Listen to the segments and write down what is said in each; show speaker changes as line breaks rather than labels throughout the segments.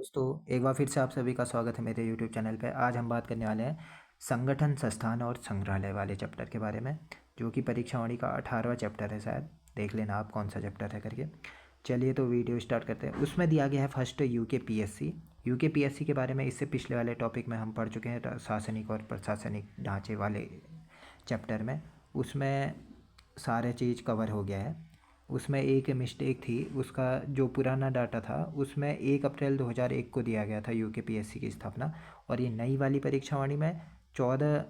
दोस्तों, एक बार फिर से आप सभी का स्वागत है मेरे यूट्यूब चैनल पे। आज हम बात करने वाले हैं संगठन, संस्थान और संग्रहालय वाले चैप्टर के बारे में, जो कि परीक्षावाणी का 18वां चैप्टर है। शायद देख लेना आप कौन सा चैप्टर है करके। चलिए तो वीडियो स्टार्ट करते हैं। उसमें दिया गया है फर्स्ट यूके पीएससी के बारे में। इससे पिछले वाले टॉपिक में हम पढ़ चुके हैं शासनिक और प्रशासनिक ढांचे वाले चैप्टर में। उसमें सारे चीज़ कवर हो गया है। उसमें एक मिस्टेक थी, उसका जो पुराना डाटा था उसमें 1 अप्रैल 2001 को दिया गया था यूके पीएससी की स्थापना, और ये नई वाली परीक्षावाणी में 14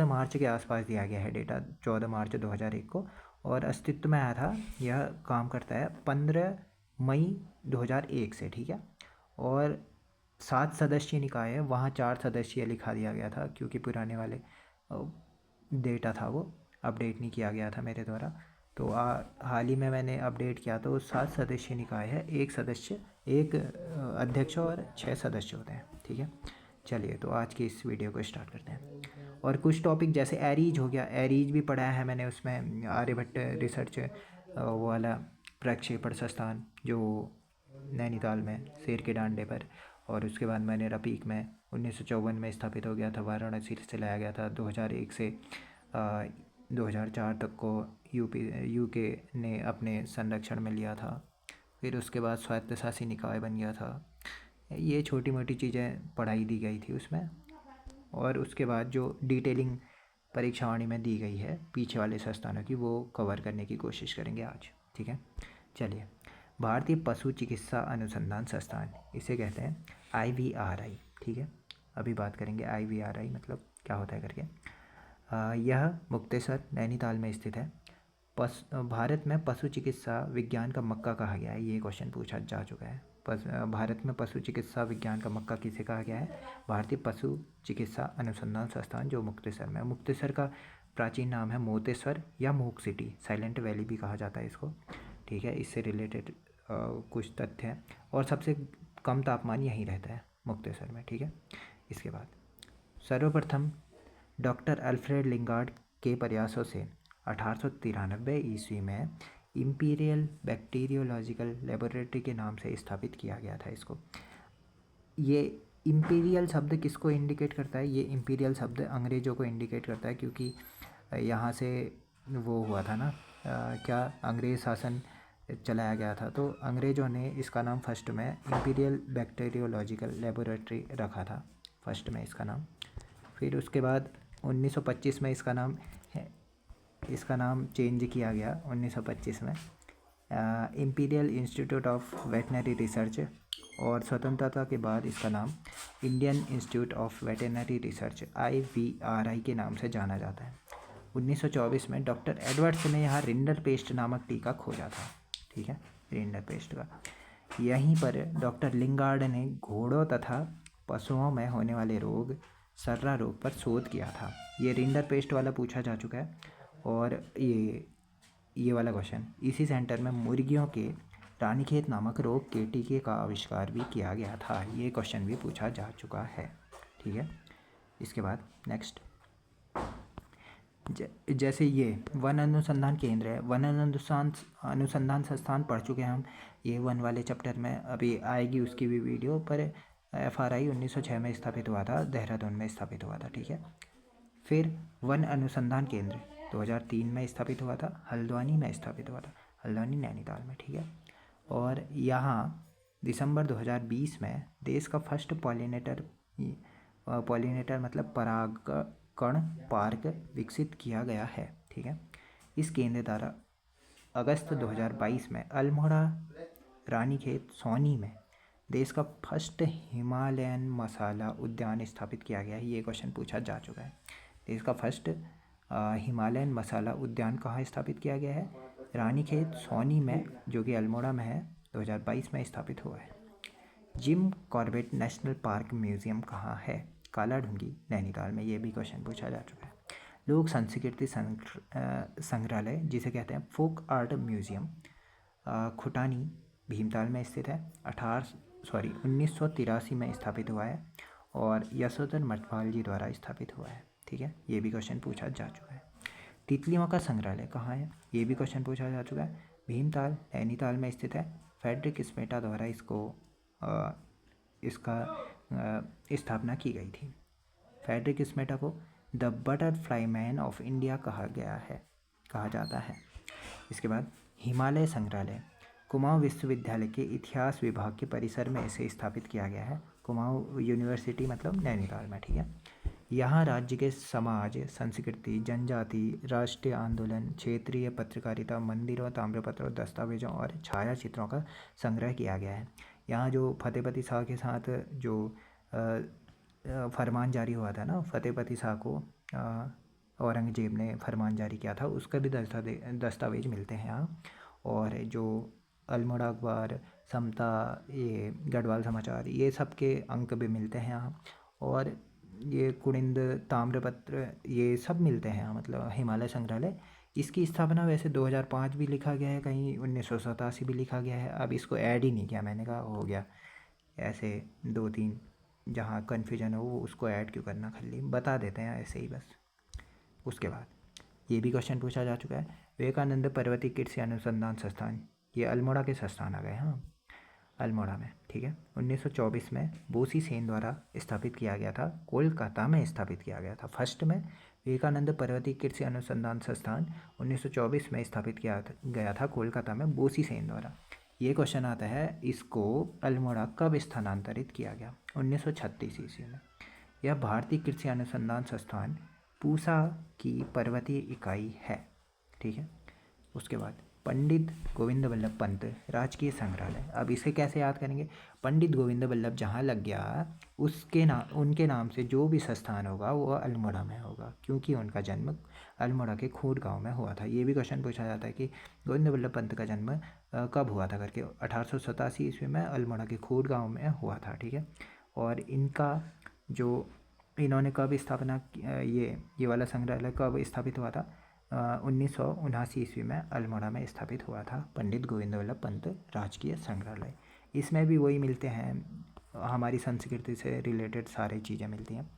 मार्च के आसपास दिया गया है डेटा, 14 मार्च 2001 को। और अस्तित्व में आया था, यह काम करता है 15 मई 2001 से, ठीक है। और 7 सदस्यीय निकाय है, वहाँ 4 सदस्यीय लिखा दिया गया था क्योंकि पुराने वाले डेटा था वो अपडेट नहीं किया गया था मेरे द्वारा। तो हाल ही में मैंने अपडेट किया, तो 7 सदस्यीय निकाय है, एक अध्यक्ष और 6 सदस्य होते हैं, ठीक है। चलिए तो आज की इस वीडियो को स्टार्ट करते हैं। और कुछ टॉपिक जैसे एरीज हो गया, एरीज भी पढ़ाया है मैंने उसमें, आर्यभट्ट रिसर्च वो वाला प्रक्षेपण संस्थान जो नैनीताल में शेर के डांडे पर। और उसके बाद मैंने रपीक में 1954 में स्थापित हो गया था, वाराणसी से लाया गया था। 2001 से 2004 तक को यूके ने अपने संरक्षण में लिया था। फिर उसके बाद स्वायत्तशासी निकाय बन गया था। ये छोटी मोटी चीज़ें पढ़ाई दी गई थी उसमें। और उसके बाद जो डिटेलिंग परीक्षावाणी में दी गई है पीछे वाले संस्थानों की, वो कवर करने की कोशिश करेंगे आज, ठीक है। चलिए, भारतीय पशु चिकित्सा अनुसंधान संस्थान, इसे कहते हैं IVRI, ठीक है। अभी बात करेंगे IVRI मतलब क्या होता है करके। यह मुक्तेश्वर नैनीताल में स्थित है। भारत में पशु चिकित्सा विज्ञान का मक्का कहा गया है, ये क्वेश्चन पूछा जा चुका है। भारत में पशु चिकित्सा विज्ञान का मक्का किसे कहा गया है? भारतीय पशु चिकित्सा अनुसंधान संस्थान जो मुक्तेश्वर में है। मुक्तेश्वर का प्राचीन नाम है मोतेश्वर या मूक सिटी, साइलेंट वैली भी कहा जाता है इसको, ठीक है। इससे रिलेटेड कुछ तथ्य हैं। और सबसे कम तापमान यहीं रहता है मुक्तेश्वर में, ठीक है। इसके बाद सर्वप्रथम डॉक्टर अल्फ्रेड लिंगार्ड के प्रयासों से 1893 ईस्वी में इंपीरियल बैक्टीरियोलॉजिकल लेबोरेटरी के नाम से स्थापित किया गया था इसको। ये इंपीरियल शब्द किसको इंडिकेट करता है? ये इंपीरियल शब्द अंग्रेज़ों को इंडिकेट करता है, क्योंकि यहाँ से वो हुआ था ना, क्या अंग्रेज़ शासन चलाया गया था, तो अंग्रेज़ों ने इसका नाम फर्स्ट में इंपीरियल बैक्टीरियोलॉजिकल लेबोरेटरी रखा था, फर्स्ट में इसका नाम। फिर उसके बाद 1925 में इसका नाम चेंज किया गया 1925 में, imperial institute of veterinary research. और स्वतंत्रता के बाद इसका नाम Indian institute of veterinary research IVRI के नाम से जाना जाता है। 1924 में डॉक्टर एडवर्ड्स ने यहाँ रिंडरपेस्ट नामक टीका खोजा था, ठीक है, रिंडरपेस्ट का। यहीं पर डॉक्टर लिंगार्ड ने घोड़ों तथा पशुओं में होने वाले रोग, सर्रा रोग पर शोध किया था। ये रिंडरपेस्ट वाला पूछा जा चुका है। और ये वाला क्वेश्चन, इसी सेंटर में मुर्गियों के रानीखेत नामक रोग के टीके का आविष्कार भी किया गया था, ये क्वेश्चन भी पूछा जा चुका है, ठीक है। इसके बाद नेक्स्ट, जैसे ये वन अनुसंधान केंद्र है, वन अनुसंधान संस्थान पढ़ चुके हैं हम, ये वन वाले चैप्टर में अभी आएगी उसकी भी वीडियो। पर FRI 1906 में स्थापित हुआ था, देहरादून में स्थापित हुआ था, ठीक है। फिर वन अनुसंधान केंद्र 2003 में स्थापित हुआ था, हल्द्वानी में स्थापित हुआ था, हल्द्वानी नैनीताल में, ठीक है। और यहाँ दिसंबर 2020 में देश का फर्स्ट पॉलिनेटर मतलब परागकण पार्क विकसित किया गया है, ठीक है। इस केंद्र द्वारा अगस्त 2022 में अल्मोड़ा रानीखेत सोनी में देश का फर्स्ट हिमालयन मसाला उद्यान स्थापित किया गया है, ये क्वेश्चन पूछा जा चुका है। देश का फर्स्ट हिमालयन मसाला उद्यान कहाँ स्थापित किया गया है? रानीखेत सोनी में, जो कि अल्मोड़ा में है, 2022 में स्थापित हुआ है। Jim Corbett national park museum कहाँ है? कालाढूंगी नैनीताल में, ये भी क्वेश्चन पूछा जा चुका है। लोक संस्कृति संग्रहालय जिसे कहते हैं folk art museum, Khutani Bhimtal में स्थित है, 1983 में स्थापित हुआ है और यशोधर मठपाल जी द्वारा स्थापित हुआ है, ठीक है। ये भी क्वेश्चन पूछा जा चुका है। तितलियों का संग्रहालय कहाँ है? ये भी क्वेश्चन पूछा जा चुका है। भीमताल नैनीताल में स्थित है, फ्रेडरिक स्मेटा द्वारा इसका स्थापना की गई थी। फ्रेडरिक स्मेटा को the butterfly man of India कहा जाता है। इसके बाद हिमालय संग्रहालय कुमाऊं विश्वविद्यालय के इतिहास विभाग के परिसर में इसे स्थापित किया गया है। कुमाऊं यूनिवर्सिटी मतलब नैनीताल में, ठीक है। यहाँ राज्य के समाज, संस्कृति, जनजाति, राष्ट्रीय आंदोलन, क्षेत्रीय पत्रकारिता, मंदिरों, ताम्रपत्रों, दस्तावेजों और छायाचित्रों का संग्रह किया गया है। यहाँ जो फतेहपति शाह के साथ जो फरमान जारी हुआ था ना, फतेहपति शाह को औरंगजेब ने फरमान जारी किया था, उसका भी दस्तावेज मिलते हैं यहाँ। और जो अल्मोड़ा अखबार, समता, ये गढ़वाल समाचार, ये सब के अंक भी मिलते हैं यहाँ। और ये कुड़िंद ताम्रपत्र, ये सब मिलते हैं यहाँ, मतलब हिमालय संग्रहालय। इसकी स्थापना वैसे 2005 भी लिखा गया है, कहीं 1987 भी लिखा गया है। अब इसको ऐड ही नहीं किया, मैंने कहा हो गया ऐसे 2-3 जहाँ कन्फ्यूजन हो उसको ऐड क्यों करना, खाली बता देते हैं ऐसे ही बस। उसके बाद ये भी क्वेश्चन पूछा जा चुका है, विवेकानंद पर्वतीय कृषि अनुसंधान संस्थान, ये अल्मोड़ा के संस्थान आ गए, हाँ अल्मोड़ा में, ठीक है। 1924 में बोसी सेन द्वारा स्थापित किया गया था, कोलकाता में स्थापित किया गया था। फर्स्ट में विवेकानंद पर्वतीय कृषि अनुसंधान संस्थान 1924 में स्थापित किया गया था कोलकाता में बोसी सेन द्वारा। ये क्वेश्चन आता है, इसको अल्मोड़ा कब स्थानांतरित किया गया? 1936 ईस्वी में। यह भारतीय कृषि अनुसंधान संस्थान पूसा की पर्वतीय इकाई है, ठीक है। उसके बाद पंडित गोविंद वल्लभ पंत राजकीय संग्रहालय, अब इसे कैसे याद करेंगे? पंडित गोविंद वल्लभ जहाँ लग गया उनके नाम से जो भी संस्थान होगा वो अल्मोड़ा में होगा, क्योंकि उनका जन्म अल्मोड़ा के खूट गांव में हुआ था। ये भी क्वेश्चन पूछा जाता है कि गोविंद वल्लभ पंत का जन्म कब हुआ था करके, 1887 ईस्वी में अल्मोड़ा के खूट गाँव में हुआ था, ठीक है। और इन्होंने कब स्थापना, ये वाला संग्रहालय कब स्थापित हुआ था? 1979 ईस्वी में अल्मोड़ा में स्थापित हुआ था पंडित गोविंद वल्लभ पंत राजकीय संग्रहालय। इसमें भी वही मिलते हैं, हमारी संस्कृति से रिलेटेड सारी चीज़ें मिलती हैं।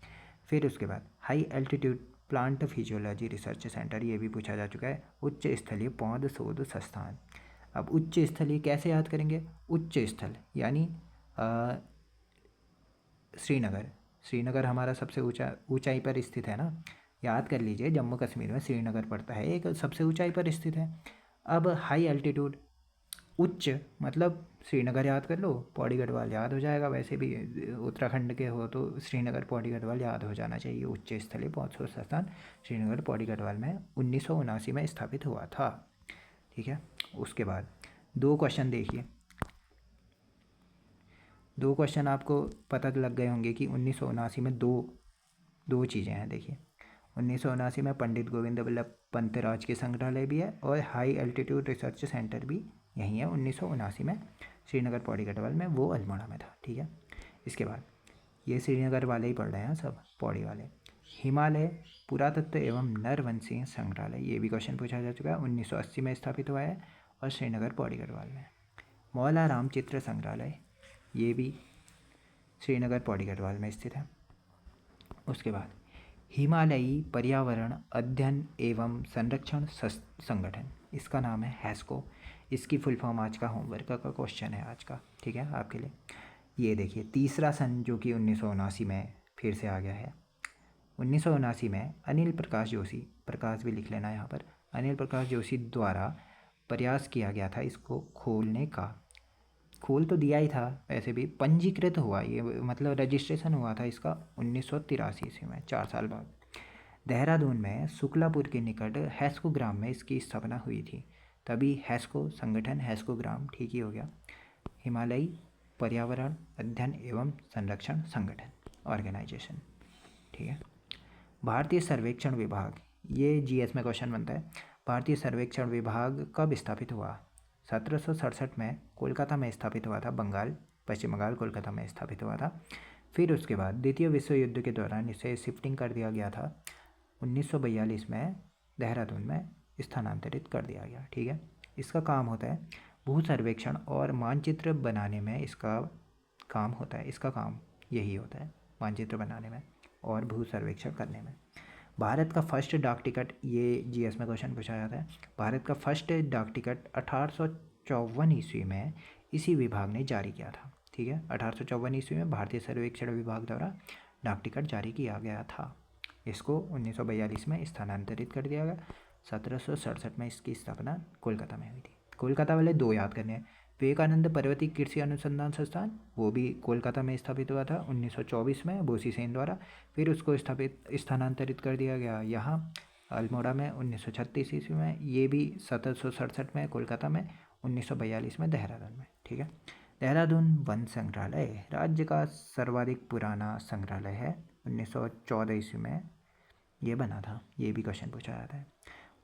फिर उसके बाद high altitude plant physiology research centre, ये भी पूछा जा चुका है। उच्च स्थलीय पौध शोध संस्थान, अब उच्च स्थलीय कैसे याद करेंगे? उच्च स्थल यानी श्रीनगर हमारा सबसे ऊंचाई पर स्थित है ना, याद कर लीजिए, जम्मू कश्मीर में श्रीनगर पड़ता है, एक सबसे ऊंचाई पर स्थित है। अब हाई एल्टीट्यूड, उच्च मतलब श्रीनगर याद कर लो, पौड़ी गढ़वाल याद हो जाएगा, वैसे भी उत्तराखंड के हो तो श्रीनगर पौड़ी गढ़वाल याद हो जाना चाहिए। उच्च स्थलीय पौध शोध संस्थान श्रीनगर पौड़ी गढ़वाल में 1979 में स्थापित हुआ था, ठीक है। उसके बाद 2 क्वेश्चन देखिए, 2 क्वेश्चन आपको पता लग गए होंगे कि 1979 में दो चीज़ें हैं। देखिए 1979 में पंडित गोविंद वल्लभ पंत राजकीय संग्रहालय भी है और हाई एल्टीट्यूड रिसर्च सेंटर भी यहीं है 1979 में श्रीनगर पौड़ी गढ़वाल में, वो अल्मोड़ा में था, ठीक है। इसके बाद ये श्रीनगर वाले ही पढ़ रहे हैं सब, पौड़ी वाले। हिमालय पुरातत्व एवं नरवंशीय संग्रहालय, ये भी क्वेश्चन पूछा जा चुका है, 1980 में स्थापित हुआ है और श्रीनगर पौड़ी गढ़वाल में। मौला राम चित्र संग्रहालय, ये भी श्रीनगर पौड़ी गढ़वाल में स्थित है। उसके बाद हिमालयी पर्यावरण अध्ययन एवं संरक्षण संगठन, इसका नाम है हैस्को, इसकी फुल फॉर्म आज का होमवर्क का क्वेश्चन है आज का, ठीक है आपके लिए। ये देखिए तीसरा सन जो कि 1979 में फिर से आ गया है। 1979 में अनिल प्रकाश जोशी, प्रकाश भी लिख लेना यहाँ पर, अनिल प्रकाश जोशी द्वारा प्रयास किया गया था इसको खोलने का। खोल तो दिया ही था, वैसे भी पंजीकृत हुआ, ये मतलब रजिस्ट्रेशन हुआ था इसका 1983 ईस्वी में, 4 साल बाद। देहरादून में शुक्लापुर के निकट हैस्को ग्राम में इसकी स्थापना हुई थी, तभी हैस्को संगठन, हैस्को ग्राम ठीक ही हो गया। हिमालयी पर्यावरण अध्ययन एवं संरक्षण संगठन ऑर्गेनाइजेशन, ठीक है। भारतीय सर्वेक्षण विभाग, ये जीएस में क्वेश्चन बनता है। भारतीय सर्वेक्षण विभाग कब स्थापित हुआ? 1767 में कोलकाता में स्थापित हुआ था, पश्चिम बंगाल कोलकाता में स्थापित हुआ था। फिर उसके बाद द्वितीय विश्व युद्ध के दौरान इसे शिफ्टिंग कर दिया गया था, 1942 में देहरादून में स्थानांतरित कर दिया गया, ठीक है। इसका काम होता है भू सर्वेक्षण और मानचित्र बनाने में, इसका काम होता है, इसका काम यही होता है, मानचित्र बनाने में और भू सर्वेक्षण करने में। भारत का फर्स्ट डाक टिकट, ये जीएस में क्वेश्चन पूछा जाता है। भारत का फर्स्ट डाक टिकट 1854 ईस्वी में इसी विभाग ने जारी किया था। ठीक है, 1854 ईस्वी में भारतीय सर्वेक्षण विभाग द्वारा डाक टिकट जारी किया गया था। इसको 1942 में स्थानांतरित कर दिया गया। 1767 में इसकी स्थापना कोलकाता में हुई थी। कोलकाता वाले दो याद करने हैं। विवेकानंद पर्वतीय कृषि अनुसंधान संस्थान, वो भी कोलकाता में स्थापित हुआ था 1924 में बोसी सेन द्वारा। फिर उसको स्थानांतरित कर दिया गया यहाँ अल्मोड़ा में 1936 ईस्वी में। ये भी 1767 में कोलकाता में, 1942 में देहरादून में। ठीक है, देहरादून वन संग्रहालय राज्य का सर्वाधिक पुराना संग्रहालय है। 1914 ईस्वी में ये बना था। ये भी क्वेश्चन पूछा जाता है।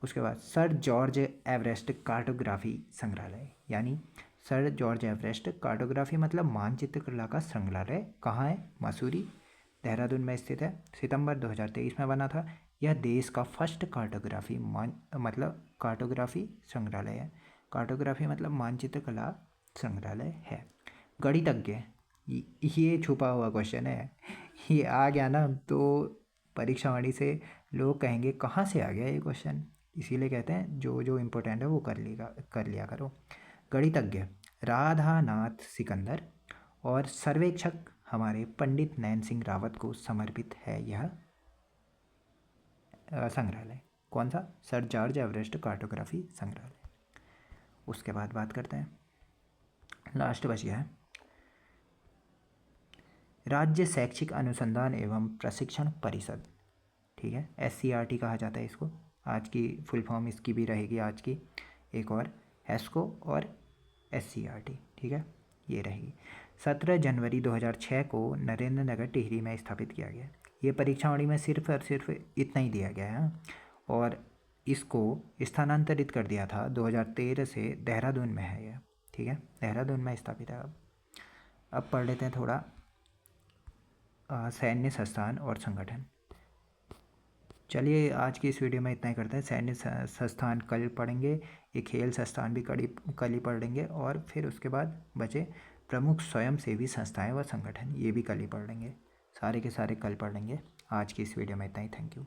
उसके बाद सर जॉर्ज एवरेस्ट कार्टोग्राफी संग्रहालय, यानी सर जॉर्ज एवरेस्ट कार्टोग्राफी मतलब मानचित्र कला का संग्रहालय कहाँ है? मसूरी, देहरादून में स्थित है। सितंबर 2023 में बना था। यह देश का फर्स्ट कार्टोग्राफी मतलब कार्टोग्राफी संग्रहालय है। कार्टोग्राफी मतलब मानचित्र कला संग्रहालय है। गणितज्ञ, ये छुपा हुआ क्वेश्चन है, ये आ गया ना तो परीक्षा वाणी से लोग कहेंगे कहाँ से आ गया ये क्वेश्चन, इसीलिए कहते हैं जो जो इम्पोर्टेंट है वो कर लिया करो। गणितज्ञ राधानाथ सिकंदर और सर्वेक्षक हमारे पंडित नैन सिंह रावत को समर्पित है यह संग्रहालय। कौन सा? सर जॉर्ज एवरेस्ट कार्टोग्राफी संग्रहालय। उसके बाद बात करते हैं, लास्ट बच गया है राज्य शैक्षिक अनुसंधान एवं प्रशिक्षण परिषद। ठीक है, SCRT कहा जाता है इसको। आज की फुल फॉर्म इसकी भी रहेगी आज की एक और, HESCO और SCRT। ठीक है, ये रहेगी। 17 जनवरी 2006 को नरेंद्र नगर टिहरी में स्थापित किया गया। ये परीक्षावाणी में सिर्फ और सिर्फ इतना ही दिया गया है और इसको स्थानांतरित कर दिया था 2013 से देहरादून में है यह। ठीक है, देहरादून में स्थापित है। अब पढ़ लेते हैं थोड़ा सैन्य संस्थान और संगठन। चलिए आज की इस वीडियो में इतना ही करते हैं। सैन्य संस्थान कल पढ़ेंगे, ये खेल संस्थान भी कल ही पढ़ लेंगे और फिर उसके बाद बचे प्रमुख स्वयंसेवी संस्थाएं व संगठन, ये भी कल ही पढ़ लेंगे। सारे के सारे कल पढ़ लेंगे। आज की इस वीडियो में इतना ही। Thank you.